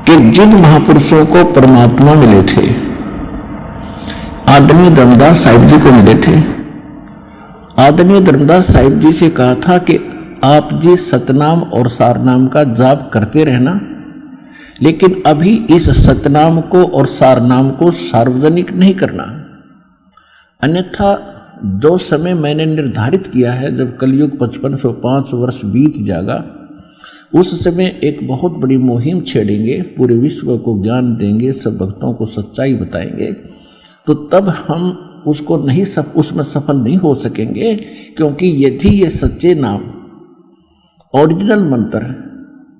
कि जिन महापुरुषों को परमात्मा मिले थे, आदरणीय धर्मदास साहिब जी को मिले थे। आदरणीय धर्मदास साहिब जी से कहा था कि आप जी सतनाम और सारनाम का जाप करते रहना, लेकिन अभी इस सतनाम को और सारनाम को सार्वजनिक नहीं करना, अन्यथा जो समय मैंने निर्धारित किया है, जब कलयुग 5505 वर्ष बीत जाएगा, उस समय एक बहुत बड़ी मुहिम छेड़ेंगे, पूरे विश्व को ज्ञान देंगे, सब भक्तों को सच्चाई बताएंगे, तो तब हम उसको उसमें सफल नहीं हो सकेंगे। क्योंकि यदि ये सच्चे नाम ओरिजिनल मंत्र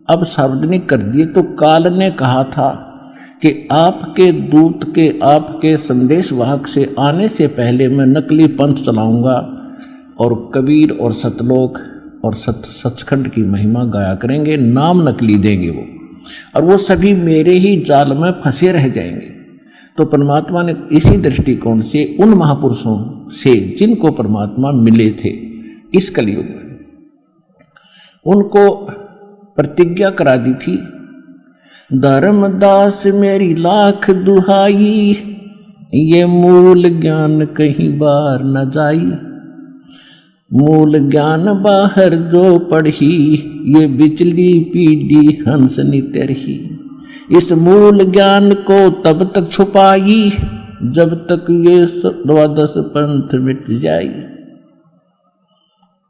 अब सार्वजनिक कर दिए तो काल ने कहा था कि आपके दूत के, आपके संदेश वाहक से आने से पहले मैं नकली पंथ चलाऊंगा और कबीर और सतलोक और सचखंड की महिमा गाया करेंगे, नाम नकली देंगे वो, और वो सभी मेरे ही जाल में फंसे रह जाएंगे। तो परमात्मा ने इसी दृष्टिकोण से उन महापुरुषों से जिनको परमात्मा मिले थे इस कलयुग में, उनको प्रतिज्ञा करा दी थी, धर्मदास मेरी लाख दुहाई, ये मूल ज्ञान कहीं बार न जाई, मूल ज्ञान बाहर जो पढ़ी, ये बिचली पीढ़ी हंस नितरही, इस मूल ज्ञान को तब तक छुपाई जब तक ये 12 पंथ मिट जाई।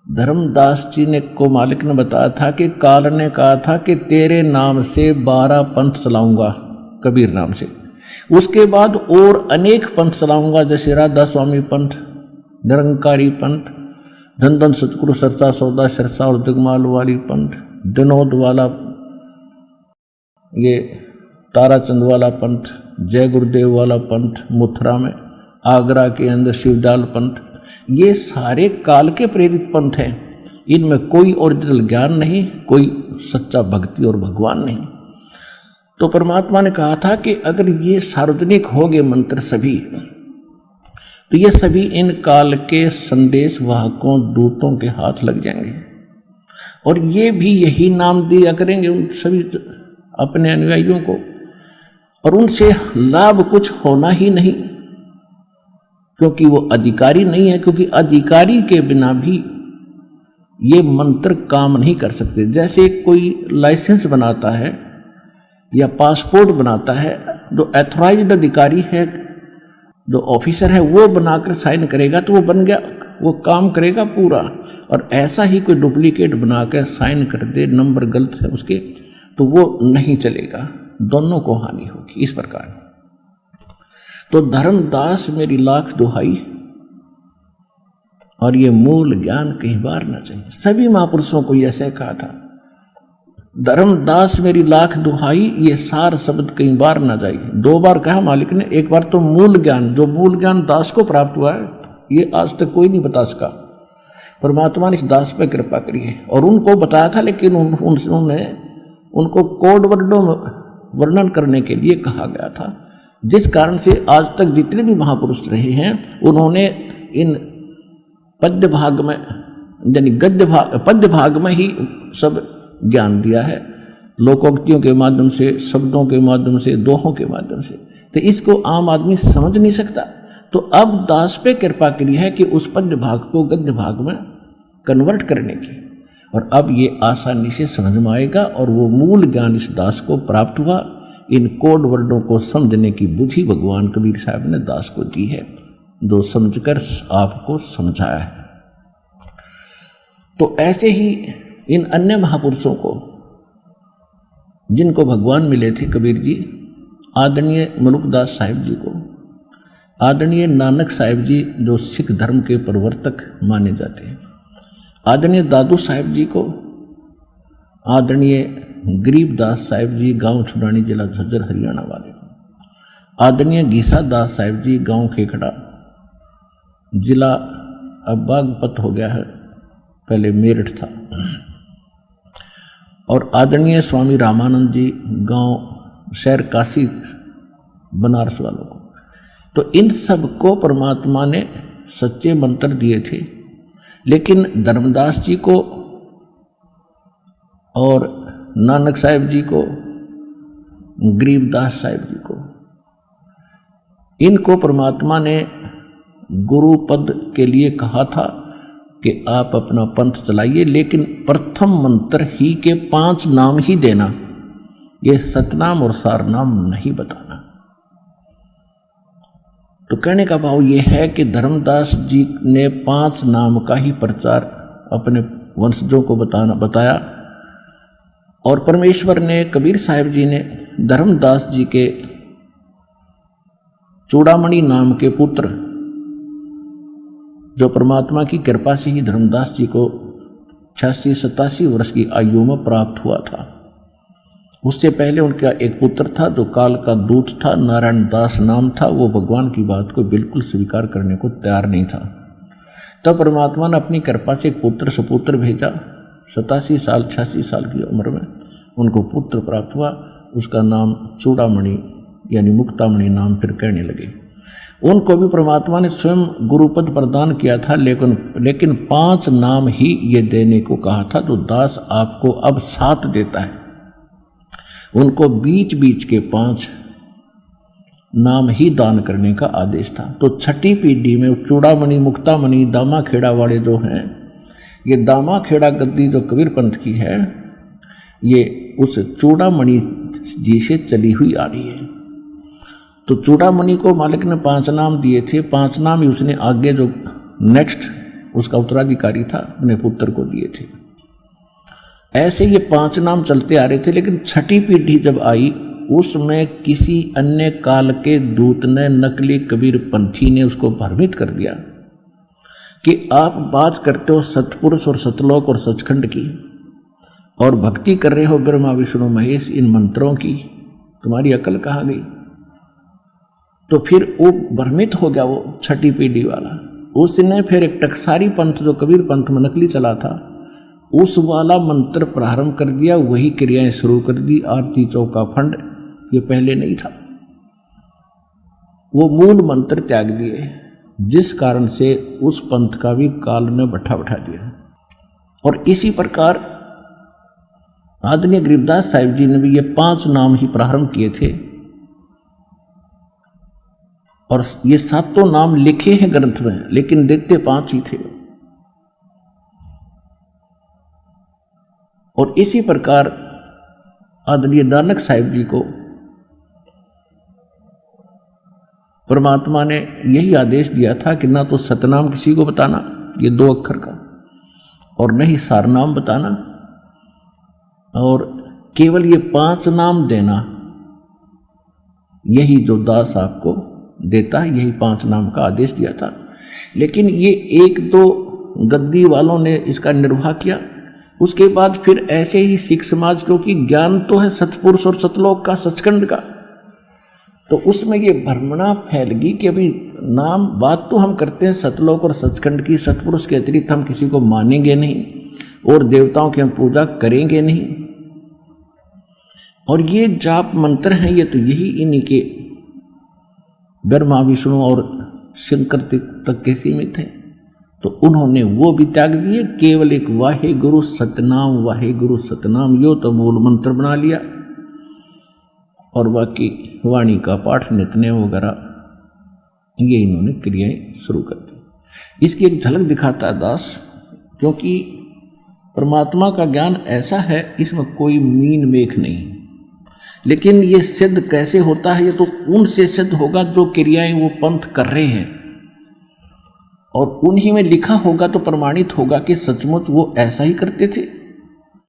धर्मदास जी ने को मालिक ने बताया था कि काल ने कहा था कि तेरे नाम से 12 पंथ चलाऊंगा, कबीर नाम से, उसके बाद और अनेक पंथ चलाऊंगा, जैसे राधा स्वामी पंथ, निरंकारी पंथ, धन धन सतगुरु सरसा सौदा सरसा और दिगमाल वाली पंथ, विनोद वाला, ये ताराचंद वाला पंथ, जय गुरुदेव वाला पंथ मथुरा में, आगरा के अंदर शिवजाल पंथ, ये सारे काल के प्रेरित पंथ हैं। इनमें कोई ओरिजिनल ज्ञान नहीं, कोई सच्चा भक्ति और भगवान नहीं। तो परमात्मा ने कहा था कि अगर ये सार्वजनिक हो गए मंत्र सभी, तो ये सभी इन काल के संदेश वाहकों दूतों के हाथ लग जाएंगे, और ये भी यही नाम दिया करेंगे उन सभी अपने अनुयायियों को, और उनसे लाभ कुछ होना ही नहीं, क्योंकि वो अधिकारी नहीं है। क्योंकि अधिकारी के बिना भी ये मंत्र काम नहीं कर सकते। जैसे कोई लाइसेंस बनाता है या पासपोर्ट बनाता है, जो एथोराइज्ड अधिकारी है, जो ऑफिसर है, वो बनाकर साइन करेगा तो वो बन गया, वो काम करेगा पूरा। और ऐसा ही कोई डुप्लीकेट बनाकर साइन कर दे, नंबर गलत है उसके, तो वो नहीं चलेगा, दोनों को हानि होगी। इस प्रकार तो धर्मदास मेरी लाख दुहाई, और ये मूल ज्ञान कहीं बार ना चाहिए। सभी महापुरुषों को ऐसे कहा था, धर्मदास मेरी लाख दुहाई, ये सार शब्द कहीं बार ना जाए। 2 बार कहा मालिक ने, एक बार तो मूल ज्ञान, जो मूल ज्ञान दास को प्राप्त हुआ है, ये आज तक कोई नहीं बता सका। परमात्मा ने इस दास पर कृपा करी है, और उनको बताया था, लेकिन उन्होंने उनको कोड वर्णों वर्णन करने के लिए कहा गया था, जिस कारण से आज तक जितने भी महापुरुष रहे हैं, उन्होंने इन पद्य भाग में, यानी पद्य भाग में ही सब ज्ञान दिया है, लोकोक्तियों के माध्यम से, शब्दों के माध्यम से, दोहों के माध्यम से। तो इसको आम आदमी समझ नहीं सकता। तो अब दास पे कृपा करी है कि उस पद्य भाग को गद्य भाग में कन्वर्ट करने की, और अब ये आसानी से समझ में आएगा, और वो मूल ज्ञान इस दास को प्राप्त हुआ। इन कोड वर्डों को समझने की बुद्धि भगवान कबीर साहब ने दास को दी है, जो समझकर आपको समझाया है। तो ऐसे ही इन अन्य महापुरुषों को, जिनको भगवान मिले थे, कबीर जी, आदरणीय मलुकदास साहिब जी को, आदरणीय नानक साहिब जी जो सिख धर्म के प्रवर्तक माने जाते हैं, आदरणीय दादू साहिब जी को, आदरणीय गरीबदास साहिब जी गांव छुड़ानी जिला झज्जर हरियाणा वाले को, आदरणीय घीसा दास साहिब जी गांव खेखड़ा जिला अब बागपत हो गया है, पहले मेरठ था, और आदरणीय स्वामी रामानंद जी गांव शहर काशी बनारस वालों को। तो इन सब को परमात्मा ने सच्चे मंत्र दिए थे, लेकिन धर्मदास जी को और नानक साहिब जी को गरीबदास साहिब जी को। इनको परमात्मा ने गुरु पद के लिए कहा था कि आप अपना पंथ चलाइए, लेकिन प्रथम मंत्र ही के 5 नाम ही देना, ये सतनाम और सारनाम नहीं बताना। तो कहने का भाव ये है कि धर्मदास जी ने 5 नाम का ही प्रचार अपने वंशजों को बताया, और परमेश्वर ने, कबीर साहिब जी ने धर्मदास जी के चूड़ामणि नाम के पुत्र, जो परमात्मा की कृपा से ही धर्मदास जी को 86-87 वर्ष की आयु में प्राप्त हुआ था। उससे पहले उनका एक पुत्र था जो काल का दूत था, नारायण दास नाम था। वो भगवान की बात को बिल्कुल स्वीकार करने को तैयार नहीं था। तब परमात्मा ने अपनी कृपा से एक पुत्र सुपुत्र भेजा। 86 साल की उम्र में उनको पुत्र प्राप्त हुआ। उसका नाम चूड़ामणि यानी मुक्तामणि नाम फिर कहने लगे। उनको भी परमात्मा ने स्वयं गुरुपद प्रदान किया था, लेकिन 5 नाम ही ये देने को कहा था, जो दास आपको अब 7 देता है। उनको बीच बीच के 5 नाम ही दान करने का आदेश था। तो छठी पीढ़ी में चूड़ामणि, मुक्तामणि, दामाखेड़ा वाले जो हैं, ये दामाखेड़ा गद्दी जो कबीर पंथ की है, ये उस चूड़ामणि जी से चली हुई आ रही है। तो चूड़ामणि को मालिक ने 5 नाम दिए थे। 5 नाम ही उसने आगे जो नेक्स्ट उसका उत्तराधिकारी था अपने पुत्र को दिए थे। ऐसे ये 5 नाम चलते आ रहे थे। लेकिन छठी पीढ़ी जब आई, उसमें किसी अन्य काल के दूत ने, नकली कबीर पंथी ने उसको भ्रमित कर दिया कि आप बात करते हो सतपुरुष और सतलोक और सचखंड की, और भक्ति कर रहे हो ब्रह्मा विष्णु महेश इन मंत्रों की, तुम्हारी अकल कहाँ गई। तो फिर वो भ्रमित हो गया वो छठी पीढ़ी वाला। उसने फिर एक टकसारी पंथ जो कबीर पंथ में नकली चला था, उस वाला मंत्र प्रारंभ कर दिया, वही क्रियाएं शुरू कर दी। आरती चौका फंड ये पहले नहीं था, वो मूल मंत्र त्याग दिए, जिस कारण से उस पंथ का भी काल ने बैठा दिया। और इसी प्रकार आदरणीय गरीबदास साहिब जी ने भी ये 5 नाम ही प्रारंभ किए थे, और ये 7 नाम लिखे हैं ग्रंथ में, लेकिन देते 5 ही थे। और इसी प्रकार आदरणीय नानक साहिब जी को परमात्मा ने यही आदेश दिया था कि ना तो सतनाम किसी को बताना, ये 2 अक्षर का, और न ही सारनाम बताना, और केवल ये 5 नाम देना। यही जो दास आपको देता है, यही 5 नाम का आदेश दिया था। लेकिन ये 1-2 गद्दी वालों ने इसका निर्वाह किया। उसके बाद फिर ऐसे ही सिख समाज, क्योंकि ज्ञान तो है सतपुरुष और सतलोक का, सचखंड का, तो उसमें ये भ्रमणा फैल गई कि अभी नाम बात तो हम करते हैं सतलोक और सचखंड की, सतपुरुष के अतिरिक्त हम किसी को मानेंगे नहीं और देवताओं की हम पूजा करेंगे नहीं। और ये जाप मंत्र हैं, ये तो यही इन्हीं के ब्रह्मा विष्णु और शंकर तक के सीमित है। तो उन्होंने वो भी त्याग दिए, केवल एक वाहे गुरु सतनाम यो तो मूल मंत्र बना लिया, और बाकी वाणी का पाठ, नित्य वगैरह ये इन्होंने क्रियाएं शुरू कर दी। इसकी एक झलक दिखाता है दास, क्योंकि परमात्मा का ज्ञान ऐसा है, इसमें कोई मीन मेख नहीं। लेकिन ये सिद्ध कैसे होता है, ये तो उनसे सिद्ध होगा जो क्रियाएं वो पंथ कर रहे हैं, और उन्हीं में लिखा होगा तो प्रमाणित होगा कि सचमुच वो ऐसा ही करते थे।